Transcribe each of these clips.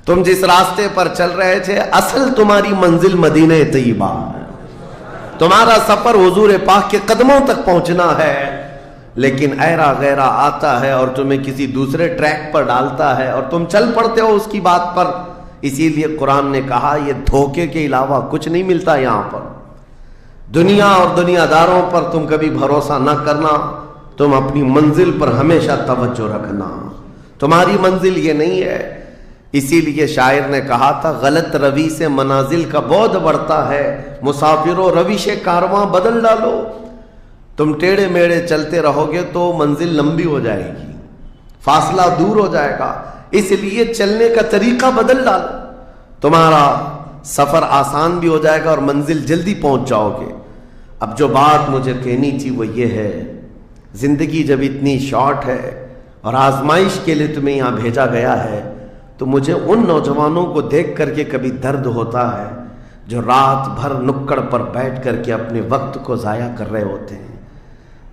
تم جس راستے پر چل رہے تھے اصل تمہاری منزل مدینہ طیبہ ہے، تمہارا سفر حضور پاک کے قدموں تک پہنچنا ہے، لیکن ایرا غیرہ آتا ہے اور تمہیں کسی دوسرے ٹریک پر ڈالتا ہے اور تم چل پڑتے ہو اس کی بات پر۔ اسی لیے قرآن نے کہا یہ دھوکے کے علاوہ کچھ نہیں ملتا یہاں پر۔ دنیا اور دنیا داروں پر تم کبھی بھروسہ نہ کرنا، تم اپنی منزل پر ہمیشہ توجہ رکھنا، تمہاری منزل یہ نہیں ہے۔ اسی لیے شاعر نے کہا تھا غلط روی سے منازل کا بعد بڑھتا ہے، مسافروں روش کارواں بدل ڈالو۔ تم ٹیڑے میڑے چلتے رہو گے تو منزل لمبی ہو جائے گی، فاصلہ دور ہو جائے گا، اس لیے چلنے کا طریقہ بدل ڈالو، تمہارا سفر آسان بھی ہو جائے گا اور منزل جلدی پہنچ جاؤ گے۔ اب جو بات مجھے کہنی تھی وہ یہ ہے، زندگی جب اتنی شارٹ ہے اور آزمائش کے لیے تمہیں یہاں بھیجا گیا ہے تو مجھے ان نوجوانوں کو دیکھ کر کے کبھی درد ہوتا ہے جو رات بھر نکڑ پر بیٹھ کر کے اپنے وقت کو ضائع کر رہے ہوتے ہیں،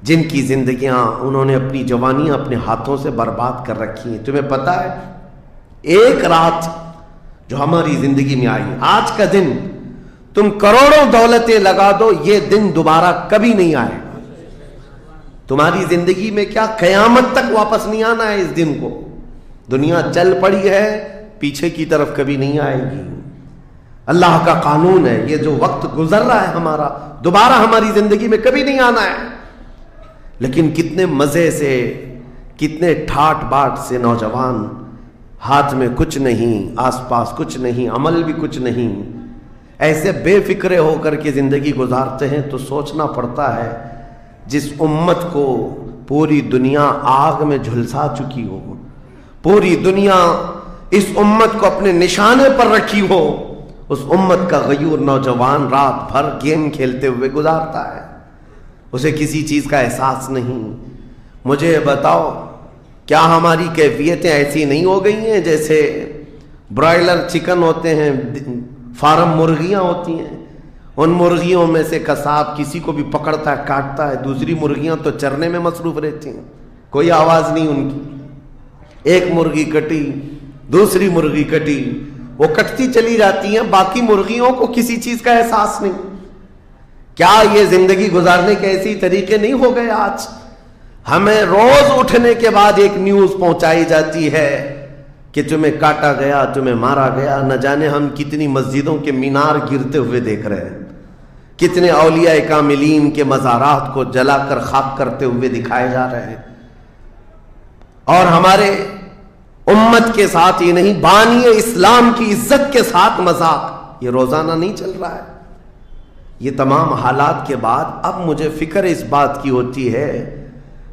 جن کی زندگیاں انہوں نے اپنی جوانیاں اپنے ہاتھوں سے برباد کر رکھی ہیں۔ تمہیں پتہ ہے ایک رات جو ہماری زندگی میں آئی، آج کا دن تم کروڑوں دولتیں لگا دو، یہ دن دوبارہ کبھی نہیں آئے گا۔ تمہاری زندگی میں کیا قیامت تک واپس نہیں آنا ہے اس دن کو۔ دنیا چل پڑی ہے، پیچھے کی طرف کبھی نہیں آئے گی۔ اللہ کا قانون ہے، یہ جو وقت گزر رہا ہے ہمارا دوبارہ ہماری زندگی میں کبھی نہیں آنا ہے۔ لیکن کتنے مزے سے، کتنے ٹھاٹ باٹ سے نوجوان، ہاتھ میں کچھ نہیں، آس پاس کچھ نہیں، عمل بھی کچھ نہیں، ایسے بے فکرے ہو کر کے زندگی گزارتے ہیں۔ تو سوچنا پڑتا ہے جس امت کو پوری دنیا آگ میں جھلسا چکی ہو، پوری دنیا اس امت کو اپنے نشانے پر رکھی ہو، اس امت کا غیور نوجوان رات بھر گیم کھیلتے ہوئے گزارتا ہے، اسے کسی چیز کا احساس نہیں۔ مجھے بتاؤ کیا ہماری کیفیتیں ایسی نہیں ہو گئی ہیں جیسے برائلر چکن ہوتے ہیں، فارم مرغیاں ہوتی ہیں، ان مرغیوں میں سے قصاب کسی کو بھی پکڑتا ہے کاٹتا ہے، دوسری مرغیاں تو چرنے میں مصروف رہتی ہیں، کوئی آواز نہیں ان کی۔ ایک مرغی کٹی، دوسری مرغی کٹی، وہ کٹتی چلی جاتی ہیں، باقی مرغیوں کو کسی چیز کا احساس نہیں۔ کیا یہ زندگی گزارنے کے ایسی طریقے نہیں ہو گئے آج؟ ہمیں روز اٹھنے کے بعد ایک نیوز پہنچائی جاتی ہے کہ تمہیں کاٹا گیا، تمہیں مارا گیا۔ نہ جانے ہم کتنی مسجدوں کے مینار گرتے ہوئے دیکھ رہے ہیں، کتنے اولیاء کاملین کے مزارات کو جلا کر خاک کرتے ہوئے دکھائے جا رہے ہیں، اور ہمارے امت کے ساتھ یہ نہیں، بانی اسلام کی عزت کے ساتھ مذاق، یہ روزانہ نہیں چل رہا ہے۔ یہ تمام حالات کے بعد اب مجھے فکر اس بات کی ہوتی ہے،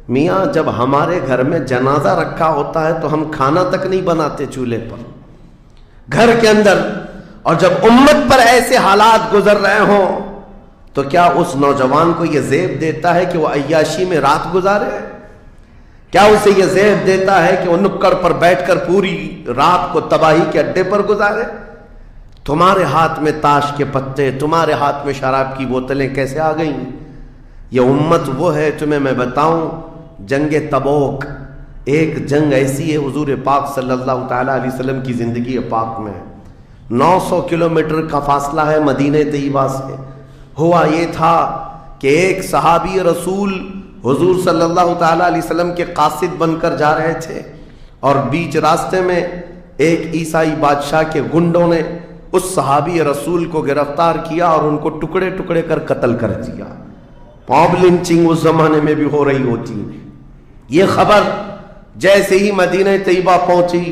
میاں جب ہمارے گھر میں جنازہ رکھا ہوتا ہے تو ہم کھانا تک نہیں بناتے چولہے پر گھر کے اندر، اور جب امت پر ایسے حالات گزر رہے ہوں تو کیا اس نوجوان کو یہ زیب دیتا ہے کہ وہ عیاشی میں رات گزارے؟ کیا اسے یہ زیب دیتا ہے کہ وہ نکڑ پر بیٹھ کر پوری رات کو تباہی کے اڈے پر گزارے؟ تمہارے ہاتھ میں تاش کے پتے، تمہارے ہاتھ میں شراب کی بوتلیں کیسے آ گئیں؟ یہ امت وہ ہے، تمہیں میں بتاؤں، جنگ تبوک ایک جنگ ایسی ہے حضور پاک صلی اللہ تعالیٰ علیہ وسلم کی زندگی پاک میں 900 کلومیٹر کا فاصلہ ہے مدینہ طیبہ سے۔ ہوا یہ تھا کہ ایک صحابی رسول حضور صلی اللہ تعالیٰ علیہ وسلم کے قاصد بن کر جا رہے تھے، اور بیچ راستے میں ایک عیسائی بادشاہ کے گنڈوں نے اس صحابی رسول کو گرفتار کیا اور ان کو ٹکڑے ٹکڑے کر قتل کر دیا۔ موب لنچنگ اس زمانے میں بھی ہو رہی ہوتی۔ یہ خبر جیسے ہی مدینہ طیبہ پہنچی،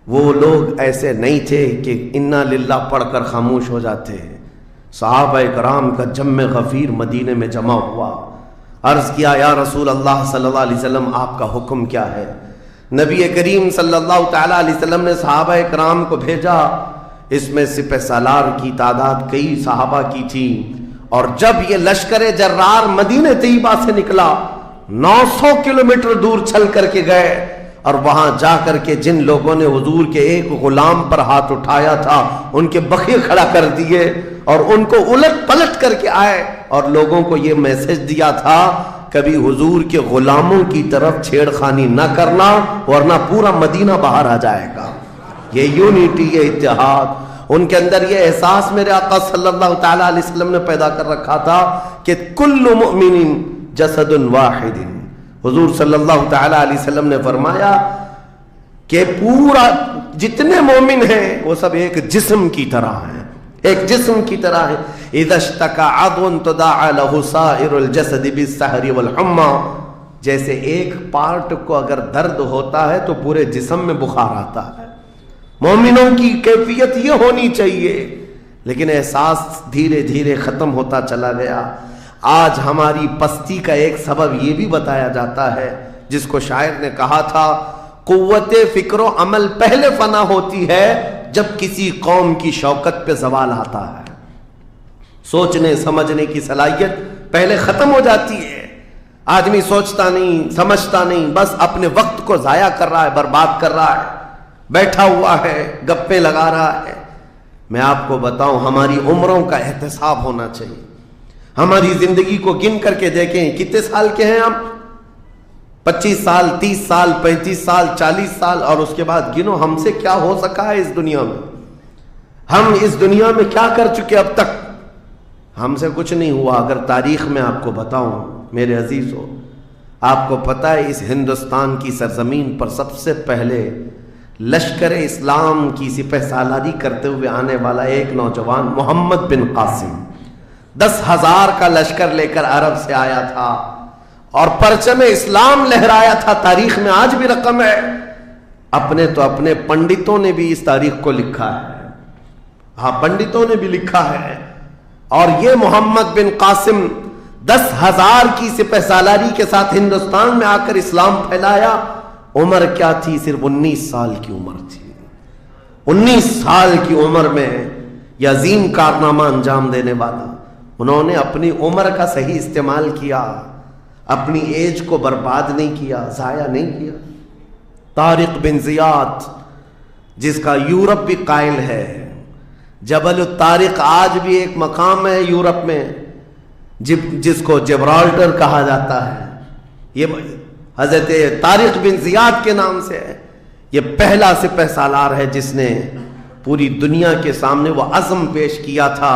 وہ لوگ ایسے نہیں تھے کہ انا للہ پڑھ کر خاموش ہو جاتے ہیں۔ صحابہ کرام کا جم غفیر مدینے میں جمع ہوا، عرض کیا یا رسول اللہ صلی اللہ علیہ وسلم آپ کا حکم کیا ہے؟ نبی کریم صلی اللہ تعالیٰ علیہ وسلم نے صحابہ کرام کو بھیجا، اس میں سپہ سالار کی تعداد کئی صحابہ کی تھی، اور جب یہ لشکر جرار مدینہ طیبہ سے نکلا 900 کلومیٹر دور چل کر کے گئے، اور وہاں جا کر کے جن لوگوں نے حضور کے ایک غلام پر ہاتھ اٹھایا تھا ان کے بخیے کھڑا کر دیے، اور ان کو الٹ پلٹ کر کے آئے اور لوگوں کو یہ میسج دیا تھا کبھی حضور کے غلاموں کی طرف چھیڑ خانی نہ کرنا ورنہ پورا مدینہ باہر آ جائے گا۔ یہ یونٹی، یہ اتحاد، ان کے اندر یہ احساس میرے آقا صلی اللہ تعالیٰ علیہ وسلم نے پیدا کر رکھا تھا کہ کل مؤمن جسد واحد. حضور صلی اللہ تعالیٰ علیہ وسلم نے فرمایا کہ پورا جتنے مومن ہیں وہ سب ایک جسم کی طرح ہیں، ایک جسم کی طرح ہیں. اذا اشتکى عضو تداعى له سائر الجسد بالسحر والحمى. جیسے ایک پارٹ کو اگر درد ہوتا ہے تو پورے جسم میں بخار آتا ہے. مومنوں کی کیفیت یہ ہونی چاہیے، لیکن احساس دھیرے دھیرے ختم ہوتا چلا گیا. آج ہماری پستی کا ایک سبب یہ بھی بتایا جاتا ہے، جس کو شاعر نے کہا تھا قوت فکر و عمل پہلے فنا ہوتی ہے جب کسی قوم کی شوکت پہ زوال آتا ہے. سوچنے سمجھنے کی صلاحیت پہلے ختم ہو جاتی ہے. آدمی سوچتا نہیں، سمجھتا نہیں، بس اپنے وقت کو ضائع کر رہا ہے، برباد کر رہا ہے، بیٹھا ہوا ہے، گپیں لگا رہا ہے. میں آپ کو بتاؤں، ہماری عمروں کا احتساب ہونا چاہیے. ہماری زندگی کو گن کر کے دیکھیں کتنے سال کے ہیں ہم. 25 سال، 30 سال، 35 سال، 40 سال، اور اس کے بعد گنو ہم سے کیا ہو سکا ہے اس دنیا میں. ہم اس دنیا میں کیا کر چکے اب تک؟ ہم سے کچھ نہیں ہوا. اگر تاریخ میں آپ کو بتاؤں میرے عزیزو، آپ کو پتہ ہے اس ہندوستان کی سرزمین پر سب سے پہلے لشکر اسلام کی سپہ سالاری کرتے ہوئے آنے والا ایک نوجوان محمد بن قاسم 10,000 کا لشکر لے کر عرب سے آیا تھا اور پرچم اسلام لہرایا تھا. تاریخ میں آج بھی رقم ہے. اپنے پنڈتوں نے بھی اس تاریخ کو لکھا ہے. ہاں، پنڈتوں نے بھی لکھا ہے. اور یہ محمد بن قاسم 10,000 کی سپہ سالاری کے ساتھ ہندوستان میں آ کر اسلام پھیلایا. عمر کیا تھی؟ صرف 19 سال کی عمر تھی. 19 سال کی عمر میں یہ عظیم کارنامہ انجام دینے والا، انہوں نے اپنی عمر کا صحیح استعمال کیا، اپنی ایج کو برباد نہیں کیا، ضائع نہیں کیا. طارق بن زیاد، جس کا یورپ بھی قائل ہے، جبل الطارق آج بھی ایک مقام ہے یورپ میں جس کو جبرالٹر کہا جاتا ہے. یہ حضرت طارق بن زیاد کے نام سے ہے. یہ پہلا سپہ سالار ہے جس نے پوری دنیا کے سامنے وہ عزم پیش کیا تھا.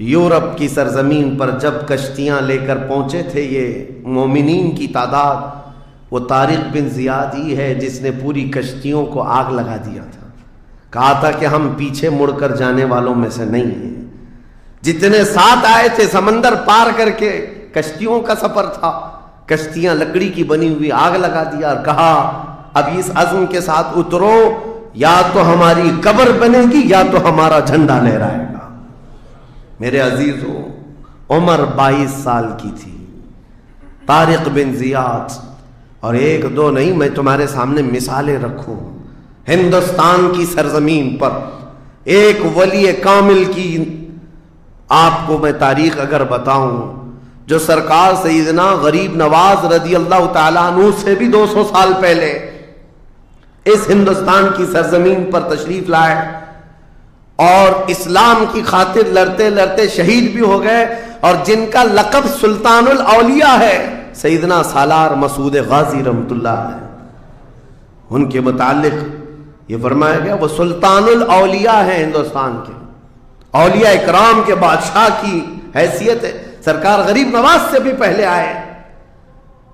یورپ کی سرزمین پر جب کشتیاں لے کر پہنچے تھے یہ مومنین کی تعداد، وہ طارق بن زیاد ہی ہے جس نے پوری کشتیوں کو آگ لگا دیا تھا. کہا تھا کہ ہم پیچھے مڑ کر جانے والوں میں سے نہیں ہیں. جتنے ساتھ آئے تھے سمندر پار کر کے، کشتیوں کا سفر تھا، کشتیاں لکڑی کی بنی ہوئی، آگ لگا دیا اور کہا اب اس عزم کے ساتھ اترو، یا تو ہماری قبر بنے گی یا تو ہمارا جھنڈا لہرائے گا. میرے عزیزو، عمر 22 سال کی تھی طارق بن زیاد. اور ایک دو نہیں، میں تمہارے سامنے مثالیں رکھوں. ہندوستان کی سرزمین پر ایک ولی کامل کی آپ کو میں تاریخ اگر بتاؤں، جو سرکار سیدنا غریب نواز رضی اللہ تعالیٰ عنہ سے بھی 200 سال پہلے اس ہندوستان کی سرزمین پر تشریف لائے اور اسلام کی خاطر لڑتے لڑتے شہید بھی ہو گئے، اور جن کا لقب سلطان الاولیاء ہے، سیدنا سالار مسعود غازی رحمۃ اللہ علیہ. ان کے متعلق یہ فرمایا گیا وہ سلطان الاولیاء ہیں. ہندوستان کے اولیاء اکرام کے بادشاہ کی حیثیت ہے. سرکار غریب نواز سے بھی پہلے آئے،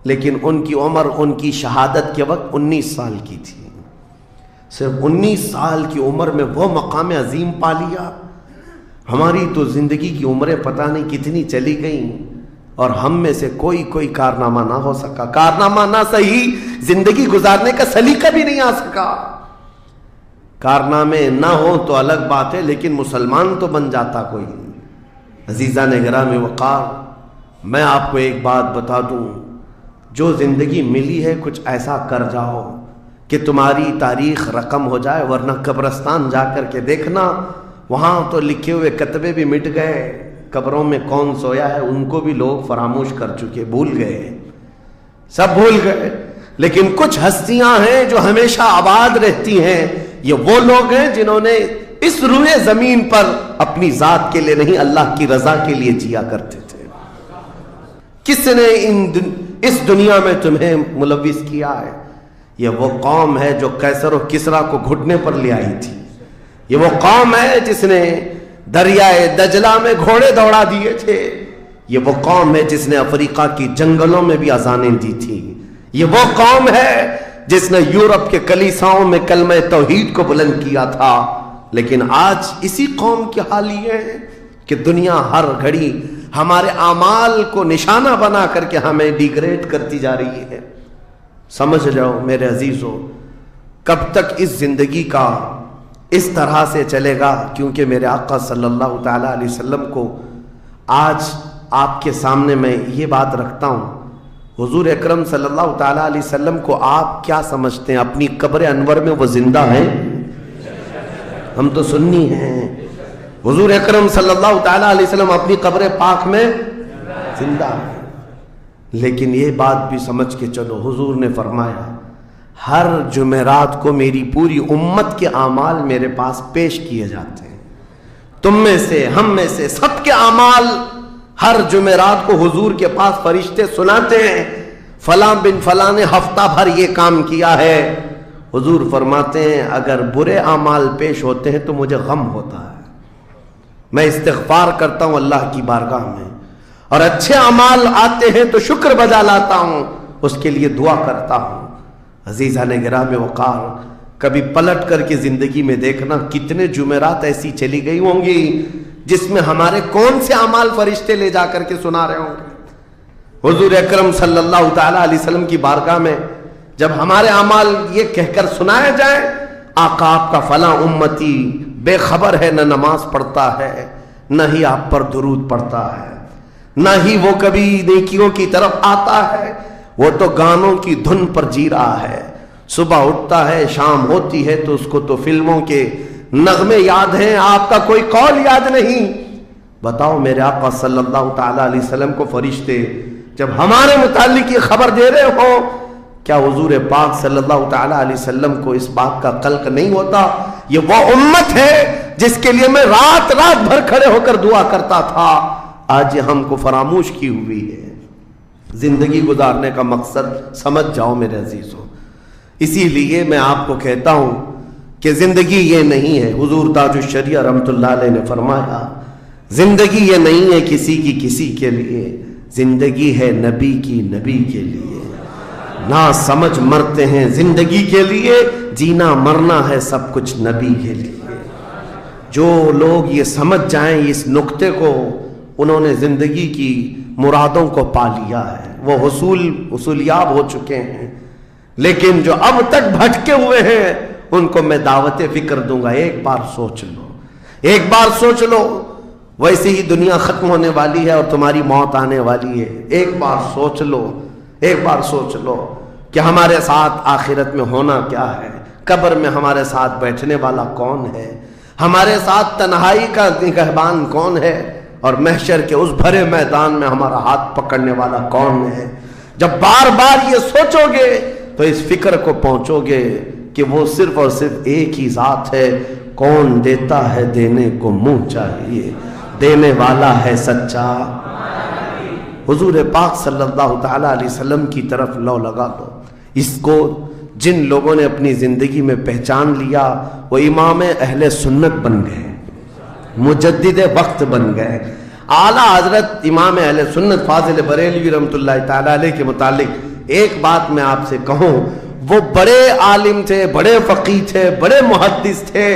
لیکن ان کی عمر ان کی شہادت کے وقت 19 سال کی تھی. صرف 19 سال کی عمر میں وہ مقام عظیم پا لیا. ہماری تو زندگی کی عمریں پتہ نہیں کتنی چلی گئیں اور ہم میں سے کوئی کارنامہ نہ ہو سکا. کارنامہ نہ صحیح، زندگی گزارنے کا سلیقہ بھی نہیں آ سکا. کارنامے نہ ہوں تو الگ بات ہے، لیکن مسلمان تو بن جاتا کوئی. عزیزان گرامی وقار، میں آپ کو ایک بات بتا دوں، جو زندگی ملی ہے کچھ ایسا کر جاؤ کہ تمہاری تاریخ رقم ہو جائے، ورنہ قبرستان جا کر کے دیکھنا، وہاں تو لکھے ہوئے کتبے بھی مٹ گئے. قبروں میں کون سویا ہے ان کو بھی لوگ فراموش کر چکے، بھول گئے، سب بھول گئے. لیکن کچھ ہستیاں ہیں جو ہمیشہ آباد رہتی ہیں. یہ وہ لوگ ہیں جنہوں نے اس روئے زمین پر اپنی ذات کے لیے نہیں، اللہ کی رضا کے لیے جیا کرتے تھے. کس نے اس دنیا میں تمہیں ملوث کیا ہے؟ یہ وہ قوم ہے جو قیصر و کسریٰ کو گھٹنے پر لے آئی تھی. یہ وہ قوم ہے جس نے دریائے دجلہ میں گھوڑے دوڑا دیے تھے. یہ وہ قوم ہے جس نے افریقہ کی جنگلوں میں بھی اذانیں دی تھی. یہ وہ قوم ہے جس نے یورپ کے کلیساؤں میں کلمہ توحید کو بلند کیا تھا. لیکن آج اسی قوم کی حال یہ ہے کہ دنیا ہر گھڑی ہمارے اعمال کو نشانہ بنا کر کے ہمیں ڈیگریڈ کرتی جا رہی ہے. سمجھ جاؤ میرے عزیزو، کب تک اس زندگی کا اس طرح سے چلے گا؟ کیونکہ میرے آقا صلی اللہ تعالیٰ علیہ وسلم کو آج آپ کے سامنے میں یہ بات رکھتا ہوں. حضور اکرم صلی اللہ تعالیٰ علیہ وسلم کو آپ کیا سمجھتے ہیں؟ اپنی قبر انور میں وہ زندہ ہیں؟ ہم تو سنی ہیں. حضور اکرم صلی اللہ تعالیٰ علیہ وسلم اپنی قبر پاک میں زندہ ہیں. لیکن یہ بات بھی سمجھ کے چلو، حضور نے فرمایا ہر جمعرات کو میری پوری امت کے اعمال میرے پاس پیش کیے جاتے ہیں. تم میں سے، ہم میں سے، سب کے اعمال ہر جمعرات کو حضور کے پاس فرشتے سناتے ہیں، فلاں بن فلاں نے ہفتہ بھر یہ کام کیا ہے. حضور فرماتے ہیں اگر برے اعمال پیش ہوتے ہیں تو مجھے غم ہوتا ہے، میں استغفار کرتا ہوں اللہ کی بارگاہ میں، اور اچھے اعمال آتے ہیں تو شکر بجا لاتا ہوں، اس کے لیے دعا کرتا ہوں. عزیزان گرام وقار، کبھی پلٹ کر کے زندگی میں دیکھنا کتنے جمعرات ایسی چلی گئی ہوں گی جس میں ہمارے کون سے اعمال فرشتے لے جا کر کے سنا رہے ہوں گے. حضور اکرم صلی اللہ تعالیٰ علیہ وسلم کی بارگاہ میں جب ہمارے اعمال یہ کہہ کر سنائے جائیں آقا آپ کا فلاں امتی بے خبر ہے، نہ نماز پڑھتا ہے، نہ ہی آپ پر درود پڑھتا ہے، نہ ہی وہ کبھی نیکیوں کی طرف آتا ہے، وہ تو گانوں کی دھن پر جی رہا ہے. صبح اٹھتا ہے، شام ہوتی ہے تو اس کو تو فلموں کے نغمے یاد ہیں، آپ کا کوئی قول یاد نہیں. بتاؤ میرے آقا صلی اللہ تعالیٰ علیہ وسلم کو فرشتے جب ہمارے متعلق یہ خبر دے رہے ہو، کیا حضور پاک صلی اللہ تعالیٰ علیہ وسلم کو اس بات کا قلق نہیں ہوتا؟ یہ وہ امت ہے جس کے لیے میں رات رات بھر کھڑے ہو کر دعا کرتا تھا، آج یہ ہم کو فراموش کی ہوئی ہے. زندگی گزارنے کا مقصد سمجھ جاؤ میرے عزیزوں. اسی لیے میں آپ کو کہتا ہوں کہ زندگی یہ نہیں ہے. حضور تاج الشریعہ رحمۃ اللہ علیہ نے فرمایا زندگی یہ نہیں ہے کسی کی کسی کے لیے، زندگی ہے نبی کی نبی کے لیے. نہ سمجھ مرتے ہیں زندگی کے لیے، جینا مرنا ہے سب کچھ نبی کے لیے. جو لوگ یہ سمجھ جائیں اس نقطے کو، انہوں نے زندگی کی مرادوں کو پا لیا ہے، وہ حصولیاب ہو چکے ہیں. لیکن جو اب تک بھٹکے ہوئے ہیں ان کو میں دعوت فکر دوں گا. ایک بار سوچ لو، ایک بار سوچ لو، ویسے ہی دنیا ختم ہونے والی ہے اور تمہاری موت آنے والی ہے. ایک بار سوچ لو، ایک بار سوچ لو کہ ہمارے ساتھ آخرت میں ہونا کیا ہے، قبر میں ہمارے ساتھ بیٹھنے والا کون ہے، ہمارے ساتھ تنہائی کا نگہبان کون ہے، اور محشر کے اس بھرے میدان میں ہمارا ہاتھ پکڑنے والا کون ہے. جب بار بار یہ سوچو گے تو اس فکر کو پہنچو گے کہ وہ صرف اور صرف ایک ہی ذات ہے. کون دیتا ہے دینے کو منہ چاہیے، دینے والا ہے سچا. حضور پاک صلی اللہ تعالیٰ علیہ وسلم کی طرف لو لگا دو. اس کو جن لوگوں نے اپنی زندگی میں پہچان لیا وہ امام اہل سنت بن گئے، مجدد وقت بن گئے. اعلیٰ حضرت امام اہل سنت فاضل بریلوی رحمۃ اللہ تعالیٰ علیہ کے متعلق ایک بات میں آپ سے کہوں، وہ بڑے عالم تھے، بڑے فقیہ تھے، بڑے محدث تھے،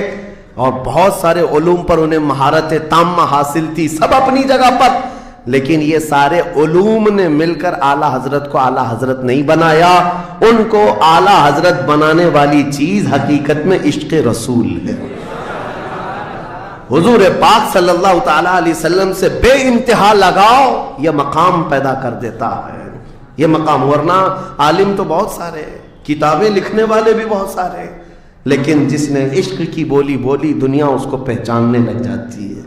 اور بہت سارے علوم پر انہیں مہارت تامہ حاصل تھی، سب اپنی جگہ پر. لیکن یہ سارے علوم نے مل کر اعلیٰ حضرت کو اعلیٰ حضرت نہیں بنایا. ان کو اعلیٰ حضرت بنانے والی چیز حقیقت میں عشق رسول ہے. حضور پاک صلی اللہ تعالیٰ علیہ وسلم سے بے انتہا لگاؤ یہ مقام پیدا کر دیتا ہے. یہ مقام، ورنہ عالم تو بہت سارے، کتابیں لکھنے والے بھی بہت سارے، لیکن جس نے عشق کی بولی بولی دنیا اس کو پہچاننے لگ جاتی ہے،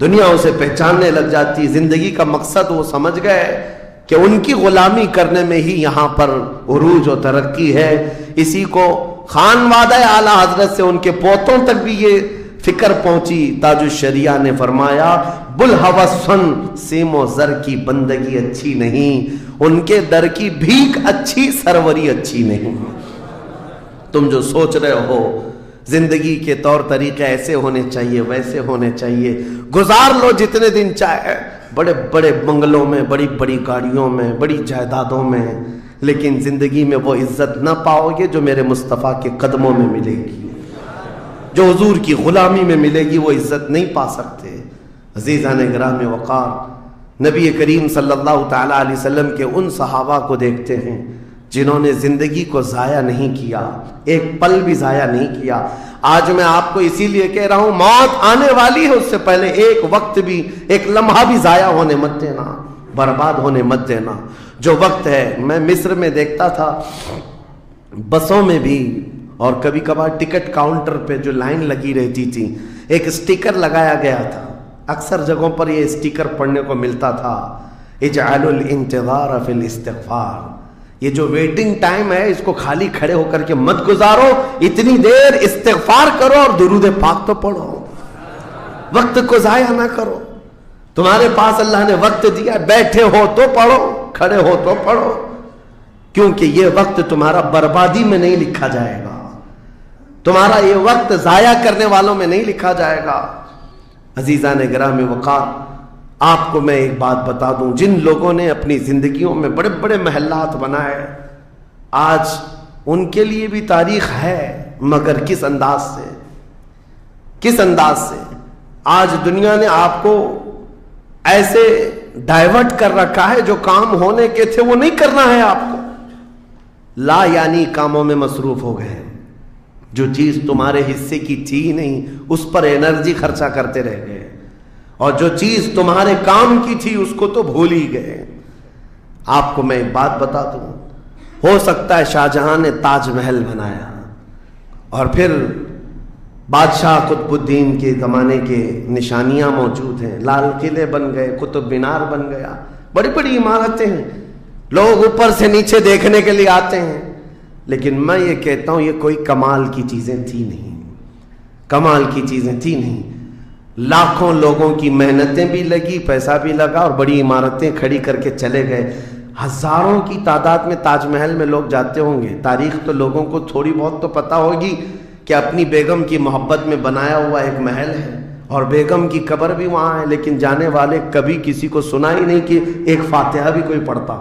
دنیا اسے پہچاننے لگ جاتی ہے. زندگی کا مقصد وہ سمجھ گئے کہ ان کی غلامی کرنے میں ہی یہاں پر عروج و ترقی ہے. اسی کو خانوادہ اعلیٰ حضرت سے ان کے پوتوں تک بھی یہ فکر پہنچی. تاج الشریعہ نے فرمایا بلحوثن سیم و زر کی بندگی اچھی نہیں، ان کے در کی بھیک اچھی، سروری اچھی نہیں. تم جو سوچ رہے ہو زندگی کے طور طریقے ایسے ہونے چاہیے، ویسے ہونے چاہیے، گزار لو جتنے دن چاہے، بڑے بڑے بنگلوں میں، بڑی بڑی گاڑیوں میں، بڑی جائیدادوں میں، لیکن زندگی میں وہ عزت نہ پاؤ گے جو میرے مصطفیٰ کے قدموں میں ملے گی، جو حضور کی غلامی میں ملے گی، وہ عزت نہیں پا سکتے۔ عزیزان گرامی وقار، نبی کریم صلی اللہ تعالیٰ علیہ وسلم کے ان صحابہ کو دیکھتے ہیں جنہوں نے زندگی کو ضائع نہیں کیا، ایک پل بھی ضائع نہیں کیا۔ آج میں آپ کو اسی لیے کہہ رہا ہوں، موت آنے والی ہے، اس سے پہلے ایک وقت بھی، ایک لمحہ بھی ضائع ہونے مت دینا، برباد ہونے مت دینا۔ جو وقت ہے، میں مصر میں دیکھتا تھا بسوں میں بھی، اور کبھی کبھار ٹکٹ کاؤنٹر پہ جو لائن لگی رہتی تھی، ایک اسٹیکر لگایا گیا تھا، اکثر جگہوں پر یہ اسٹیکر پڑھنے کو ملتا تھا، اجعلوا الانتظار فی الاستغفار۔ یہ جو ویٹنگ ٹائم ہے اس کو خالی کھڑے ہو کر کے مت گزارو، اتنی دیر استغفار کرو اور درود پاک تو پڑھو، وقت کو ضائع نہ کرو۔ تمہارے پاس اللہ نے وقت دیا، بیٹھے ہو تو پڑھو، کھڑے ہو تو پڑھو، کیونکہ یہ وقت تمہارا بربادی میں نہیں لکھا جائے گا، تمہارا یہ وقت ضائع کرنے والوں میں نہیں لکھا جائے گا۔ عزیزان گرامی وقار، آپ کو میں ایک بات بتا دوں، جن لوگوں نے اپنی زندگیوں میں بڑے بڑے محلات بنائے، آج ان کے لیے بھی تاریخ ہے، مگر کس انداز سے، کس انداز سے۔ آج دنیا نے آپ کو ایسے ڈائیورٹ کر رکھا ہے، جو کام ہونے کے تھے وہ نہیں کرنا ہے آپ کو، لا یعنی کاموں میں مصروف ہو گئے، جو چیز تمہارے حصے کی تھی نہیں اس پر انرجی خرچہ کرتے رہ گئے، اور جو چیز تمہارے کام کی تھی اس کو تو بھول ہی گئے۔ آپ کو میں ایک بات بتا دوں، ہو سکتا ہے شاہ جہاں نے تاج محل بنایا، اور پھر بادشاہ قطب الدین کے زمانے کے نشانیاں موجود ہیں، لال قلعے بن گئے، قطب مینار بن گیا، بڑی بڑی عمارتیں ہیں، لوگ اوپر سے نیچے دیکھنے کے لیے آتے ہیں، لیکن میں یہ کہتا ہوں یہ کوئی کمال کی چیزیں تھی نہیں، کمال کی چیزیں تھی نہیں۔ لاکھوں لوگوں کی محنتیں بھی لگی، پیسہ بھی لگا، اور بڑی عمارتیں کھڑی کر کے چلے گئے۔ ہزاروں کی تعداد میں تاج محل میں لوگ جاتے ہوں گے، تاریخ تو لوگوں کو تھوڑی بہت تو پتہ ہوگی کہ اپنی بیگم کی محبت میں بنایا ہوا ایک محل ہے، اور بیگم کی قبر بھی وہاں ہے، لیکن جانے والے کبھی کسی کو سنا ہی نہیں کہ ایک فاتحہ بھی کوئی پڑھتا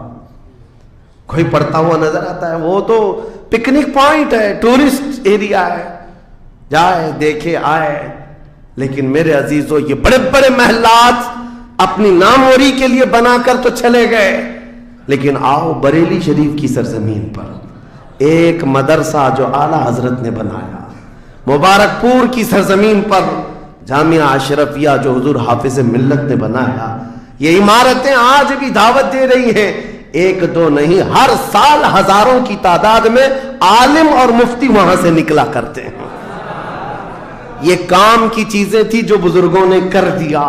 ہوا نظر آتا ہے۔ وہ تو پکنک پوائنٹ ہے، ٹورسٹ ایریا ہے، جائے دیکھے آئے۔ لیکن میرے عزیزو، یہ بڑے بڑے محلات اپنی ناموری کے لیے بنا کر تو چلے گئے، لیکن آؤ بریلی شریف کی سرزمین پر ایک مدرسہ جو اعلیٰ حضرت نے بنایا، مبارک پور کی سرزمین پر جامعہ اشرفیہ جو حضور حافظ ملت نے بنایا، یہ عمارتیں آج بھی دعوت دے رہی ہیں، ایک دو نہیں، ہر سال ہزاروں کی تعداد میں عالم اور مفتی وہاں سے نکلا کرتے ہیں۔ یہ کام کی چیزیں تھی جو بزرگوں نے کر دیا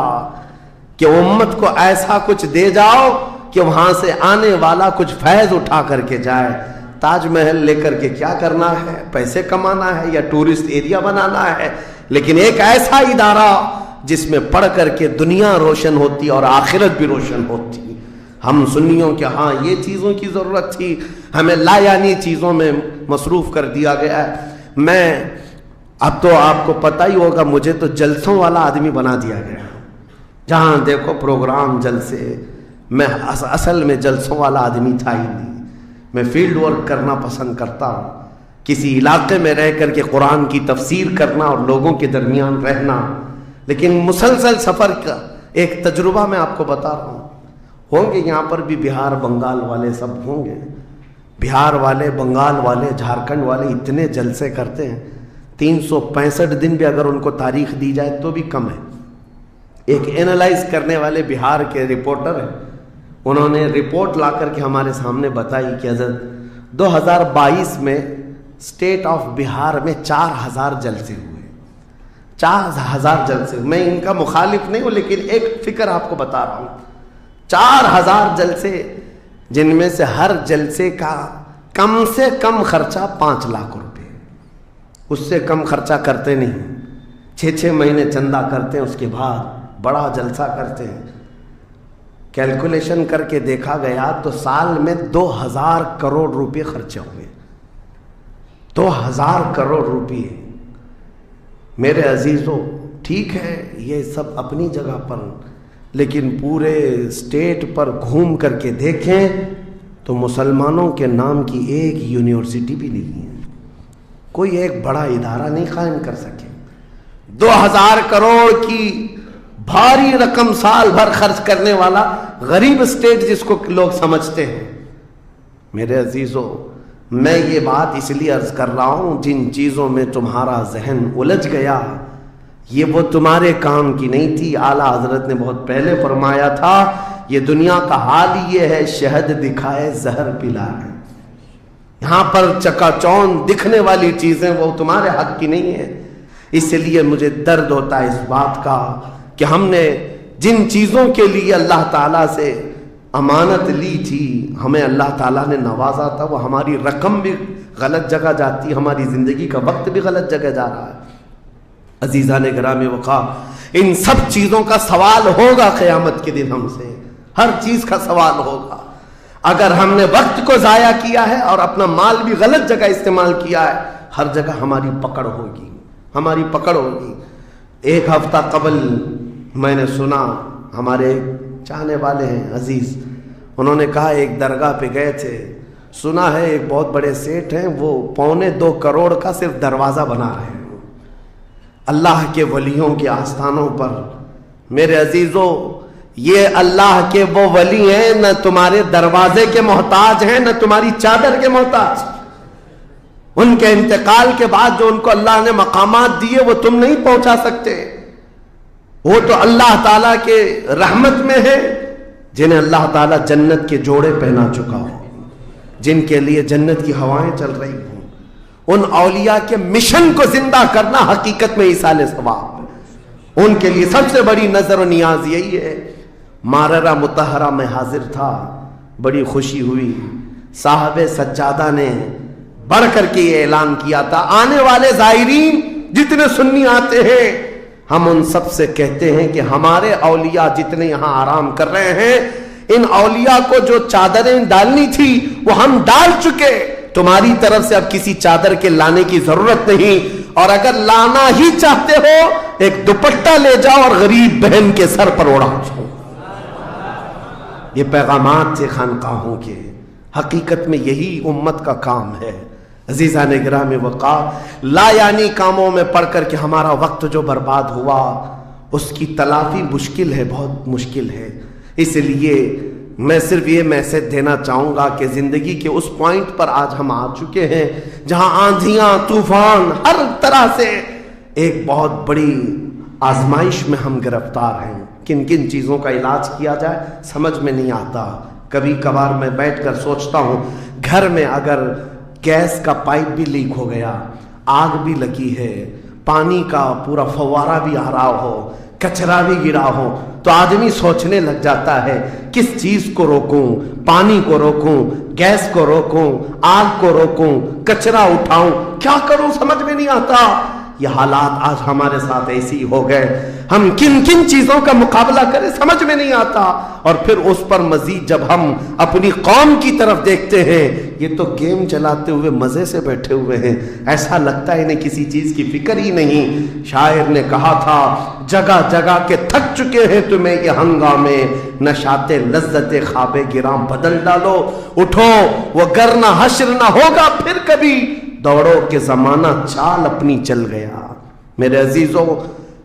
کہ امت کو ایسا کچھ دے جاؤ کہ وہاں سے آنے والا کچھ فیض اٹھا کر کے جائے۔ تاج محل لے کر کے کیا کرنا ہے؟ پیسے کمانا ہے یا ٹورسٹ ایریا بنانا ہے؟ لیکن ایک ایسا ادارہ جس میں پڑھ کر کے دنیا روشن ہوتی اور آخرت بھی روشن ہوتی۔ ہم سنیوں کے ہاں یہ چیزوں کی ضرورت تھی، ہمیں لا یعنی چیزوں میں مصروف کر دیا گیا ہے۔ میں اب تو آپ کو پتہ ہی ہوگا، مجھے تو جلسوں والا آدمی بنا دیا گیا، جہاں دیکھو پروگرام جلسے۔ میں اصل میں جلسوں والا آدمی تھا ہی نہیں، میں فیلڈ ورک کرنا پسند کرتا ہوں، کسی علاقے میں رہ کر کے قرآن کی تفسیر کرنا اور لوگوں کے درمیان رہنا۔ لیکن مسلسل سفر کا ایک تجربہ میں آپ کو بتا رہا ہوں، ہوں گے یہاں پر بھی بہار بنگال والے، سب ہوں گے، بہار والے، بنگال والے، جھارکھنڈ والے اتنے جلسے کرتے ہیں، 365 دن بھی اگر ان کو تاریخ دی جائے تو بھی کم ہے۔ ایک اینالائز کرنے والے بہار کے رپورٹر ہیں، انہوں نے رپورٹ لا کر کے ہمارے سامنے بتائی کہ حضرت 2022 میں اسٹیٹ آف بہار میں 4000 جلسے ہوئے، 4000 جلسے۔ میں ان کا مخالف نہیں ہوں، لیکن ایک فکر آپ کو بتا رہا ہوں، 4000 جلسے، جن میں سے ہر جلسے کا کم سے کم خرچہ 5 لاکھ روپے، اس سے کم خرچہ کرتے نہیں، 6 مہینے چندہ کرتے ہیں، اس کے بعد بڑا جلسہ کرتے ہیں۔ کیلکولیشن کر کے دیکھا گیا تو سال میں 2000 کروڑ روپے خرچے ہوئے۔ 2000 کروڑ روپے. میرے عزیزوں ٹھیک ہے یہ سب اپنی جگہ پر، لیکن پورے اسٹیٹ پر گھوم کر کے دیکھیں تو مسلمانوں کے نام کی ایک یونیورسٹی بھی نہیں ہے، کوئی ایک بڑا ادارہ نہیں قائم کر سکے. 2000 کروڑ کی بھاری رقم سال بھر خرچ کرنے والا غریب اسٹیٹ جس کو لوگ سمجھتے ہیں. میرے عزیزوں میں یہ بات اس لیے عرض کر رہا ہوں، جن چیزوں میں تمہارا ذہن الجھ گیا یہ وہ تمہارے کام کی نہیں تھی. اعلیٰ حضرت نے بہت پہلے فرمایا تھا یہ دنیا کا حال یہ ہے، شہد دکھائے زہر پلائے. یہاں پر چکا چوند دکھنے والی چیزیں وہ تمہارے حق کی نہیں ہیں. اس لیے مجھے درد ہوتا ہے اس بات کا کہ ہم نے جن چیزوں کے لیے اللہ تعالیٰ سے امانت لی تھی، ہمیں اللہ تعالیٰ نے نوازا تھا، وہ ہماری رقم بھی غلط جگہ جاتی، ہماری زندگی کا وقت بھی غلط جگہ جا رہا ہے. عزیزان گرامی وقار، ان سب چیزوں کا سوال ہوگا قیامت کے دن ہم سے، ہر چیز کا سوال ہوگا. اگر ہم نے وقت کو ضائع کیا ہے اور اپنا مال بھی غلط جگہ استعمال کیا ہے، ہر جگہ ہماری پکڑ ہوگی، ہماری پکڑ ہوگی. ایک ہفتہ قبل میں نے سنا، ہمارے چاہنے والے ہیں عزیز، انہوں نے کہا ایک درگاہ پہ گئے تھے، سنا ہے ایک بہت بڑے سیٹ ہیں وہ 2.25 کروڑ کا صرف دروازہ بنا رہے ہیں اللہ کے ولیوں کے آستانوں پر. میرے عزیزوں یہ اللہ کے وہ ولی ہیں، نہ تمہارے دروازے کے محتاج ہیں نہ تمہاری چادر کے محتاج. ان کے انتقال کے بعد جو ان کو اللہ نے مقامات دیے وہ تم نہیں پہنچا سکتے. وہ تو اللہ تعالیٰ کے رحمت میں ہے جنہیں اللہ تعالیٰ جنت کے جوڑے پہنا چکا ہو، جن کے لیے جنت کی ہوائیں چل رہی ہوں. ان اولیاء کے مشن کو زندہ کرنا حقیقت میں ایصال ثواب. ان کے لیے سب سے بڑی نظر و نیاز یہی ہے. ماررہ مطہرہ میں حاضر تھا، بڑی خوشی ہوئی. صاحب سجادہ نے بڑھ کر کے یہ اعلان کیا تھا، آنے والے زائرین جتنے سنی آتے ہیں ہم ان سب سے کہتے ہیں کہ ہمارے اولیاء جتنے یہاں آرام کر رہے ہیں، ان اولیاء کو جو چادریں ڈالنی تھی وہ ہم ڈال چکے. تمہاری طرف سے اب کسی چادر کے لانے کی ضرورت نہیں، اور اگر لانا ہی چاہتے ہو ایک دوپٹہ لے جاؤ اور غریب بہن کے سر پر اڑا جاؤ. یہ پیغامات تھے خانقاہوں کے. حقیقت میں یہی امت کا کام ہے. عزیزان گرامی وقار، لا یعنی کاموں میں پڑھ کر کے ہمارا وقت جو برباد ہوا اس کی تلافی مشکل ہے، بہت مشکل ہے. اس لیے میں صرف یہ میسج دینا چاہوں گا کہ زندگی کے اس پوائنٹ پر آج ہم آ چکے ہیں جہاں آندھیاں طوفان ہر طرح سے ایک بہت بڑی آزمائش میں ہم گرفتار ہیں. کن کن چیزوں کا علاج کیا جائے سمجھ میں نہیں آتا. کبھی کبھار میں بیٹھ کر سوچتا ہوں گھر میں اگر گیس کا پائپ بھی لیک ہو گیا، آگ بھی لگی ہے، پانی کا پورا فوارہ بھی آ رہا ہو، کچرا بھی گرا ہو، تو آدمی سوچنے لگ جاتا ہے کس چیز کو روکوں، پانی کو روکوں، گیس کو روکوں، آگ کو روکوں، کچرا اٹھاؤں، کیا کروں سمجھ میں نہیں آتا. یہ حالات آج ہمارے ساتھ ایسی ہو گئے، ہم کن کن چیزوں کا مقابلہ کریں سمجھ میں نہیں آتا. اور پھر اس پر مزید جب ہم اپنی قوم کی طرف دیکھتے ہیں، یہ تو گیم چلاتے ہوئے مزے سے بیٹھے ہوئے ہیں، ایسا لگتا ہے انہیں کسی چیز کی فکر ہی نہیں. شاعر نے کہا تھا جگہ جگہ کے تھک چکے ہیں تمہیں یہ ہنگامے، نشاط لذت خواب گراں بدل ڈالو، اٹھو وہ گر نہ حشر نہ ہوگا پھر کبھی، دوڑو کہ زمانہ چال اپنی چل گیا. میرے عزیزوں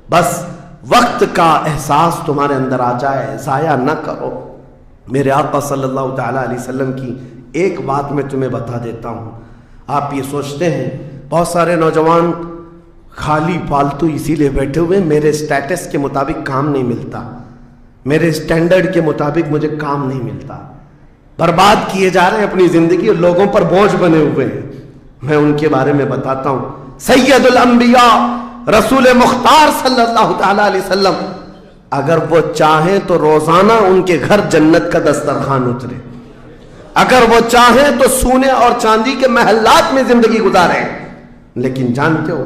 بس وقت کا احساس تمہارے اندر آ جائے، ضائع نہ کرو. میرے آقا صلی اللہ تعالیٰ علیہ وسلم کی ایک بات میں تمہیں بتا دیتا ہوں. آپ یہ سوچتے ہیں بہت سارے نوجوان خالی فالتو اسی لیے بیٹھے ہوئے، میرے سٹیٹس کے مطابق کام نہیں ملتا، میرے سٹینڈرڈ کے مطابق مجھے کام نہیں ملتا، برباد کیے جا رہے ہیں اپنی زندگی اور لوگوں پر بوجھ بنے ہوئے ہیں. میں ان کے بارے میں بتاتا ہوں. سید الانبیاء رسول مختار صلی اللہ تعالیٰ علیہ وسلم اگر وہ چاہیں تو روزانہ ان کے گھر جنت کا دسترخوان اترے، اگر وہ چاہیں تو سونے اور چاندی کے محلات میں زندگی گزاریں. لیکن جانتے ہو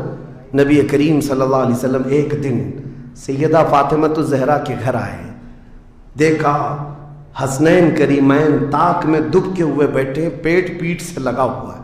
نبی کریم صلی اللہ علیہ وسلم ایک دن سیدہ فاطمہ الزہرا کے گھر آئے، دیکھا حسنین کریمین تاک میں دبکے ہوئے بیٹھے، پیٹ پیٹ سے لگا ہوا ہے.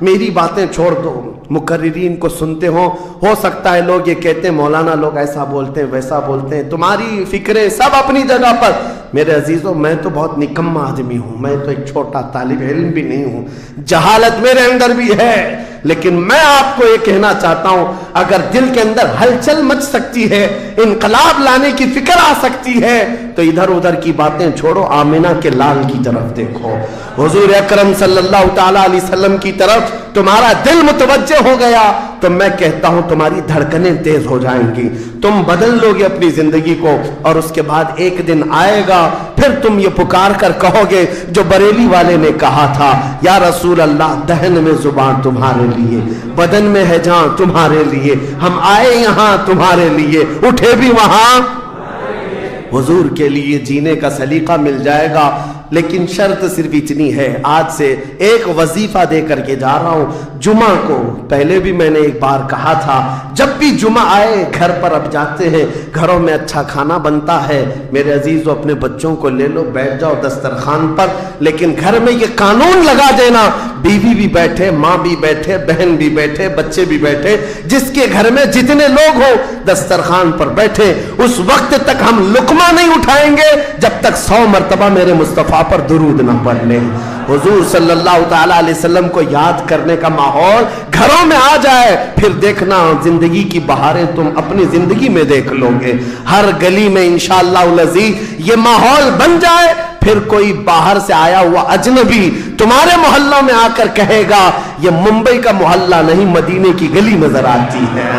میری باتیں چھوڑ دو, مقررین کو سنتے ہو سکتا ہے لوگ یہ کہتے ہیں مولانا لوگ ایسا بولتے ہیں ویسا بولتے ہیں, تمہاری فکریں سب اپنی جگہ پر. میرے عزیزوں میں تو بہت نکما آدمی ہوں, میں تو ایک چھوٹا طالب علم بھی نہیں ہوں, جہالت میرے اندر بھی ہے, لیکن میں آپ کو یہ کہنا چاہتا ہوں اگر دل کے اندر ہلچل مچ سکتی ہے, انقلاب لانے کی فکر آ سکتی ہے, تو ادھر ادھر کی باتیں چھوڑو, آمنہ کے لال کی طرف دیکھو, حضور اکرم صلی اللہ تعالی علیہ وسلم کی طرف تمہارا دل متوجہ ہو گیا تو میں کہتا ہوں تمہاری دھڑکنیں تیز ہو جائیں گی, تم بدل لو گے اپنی زندگی کو, اور اس کے بعد ایک دن آئے گا پھر تم یہ پکار کر کہو گے جو بریلی والے نے کہا تھا, یا رسول اللہ دہن میں زبان تمہارے لیے, بدن میں ہے جان تمہارے لیے, ہم آئے یہاں تمہارے لیے, اٹھے بھی وہاں حضور کے لیے. جینے کا سلیقہ مل جائے گا, لیکن شرط صرف اتنی ہے, آج سے ایک وظیفہ دے کر کے جا رہا ہوں. جمعہ کو, پہلے بھی میں نے ایک بار کہا تھا, جب بھی جمعہ آئے گھر پر اب جاتے ہیں, گھروں میں اچھا کھانا بنتا ہے, میرے عزیزو اپنے بچوں کو لے لو, بیٹھ جاؤ دسترخوان پر, لیکن گھر میں یہ قانون لگا دینا, بیوی بھی بیٹھے, ماں بھی بیٹھے, بہن بھی بیٹھے, بچے بھی بیٹھے, جس کے گھر میں جتنے لوگ ہو دسترخوان پر بیٹھے, اس وقت تک ہم لقمہ نہیں اٹھائیں گے جب تک 100 مرتبہ میرے مصطفیٰ پر درود نہ پڑھ لیں. حضور صلی اللہ تعالی علیہ وسلم کو یاد کرنے کا ماحول گھروں میں آ جائے, پھر دیکھنا زندگی کی بہاریں تم اپنی زندگی میں دیکھ لو گے. ہر گلی میں انشاءاللہ العزیز یہ ماحول بن جائے, پھر کوئی باہر سے آیا ہوا اجنبی تمہارے محلوں میں آ کر کہے گا یہ ممبئی کا محلہ نہیں, مدینے کی گلی نظر آتی ہے,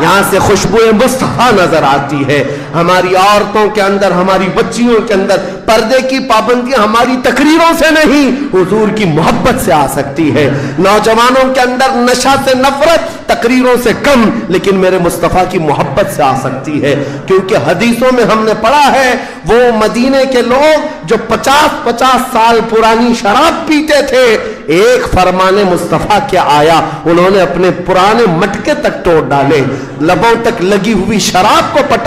یہاں سے خوشبو مصطفیٰ نظر آتی ہے. ہماری عورتوں کے اندر, ہماری بچیوں کے اندر پردے کی پابندیاں ہماری تقریروں سے نہیں, حضور کی محبت سے آ سکتی ہے. نوجوانوں کے اندر نشہ سے نفرت تقریروں سے کم, لیکن میرے مصطفیٰ کی محبت سے آ سکتی ہے, کیونکہ حدیثوں میں ہم نے پڑھا ہے وہ مدینے کے لوگ جو 50 سال پرانی شراب پیتے تھے, ایک فرمان مصطفیٰ کیا آیا, انہوں نے اپنے پرانے مٹکے تک توڑ ڈالے, لبوں تک لگی ہوئی شراب کو پٹک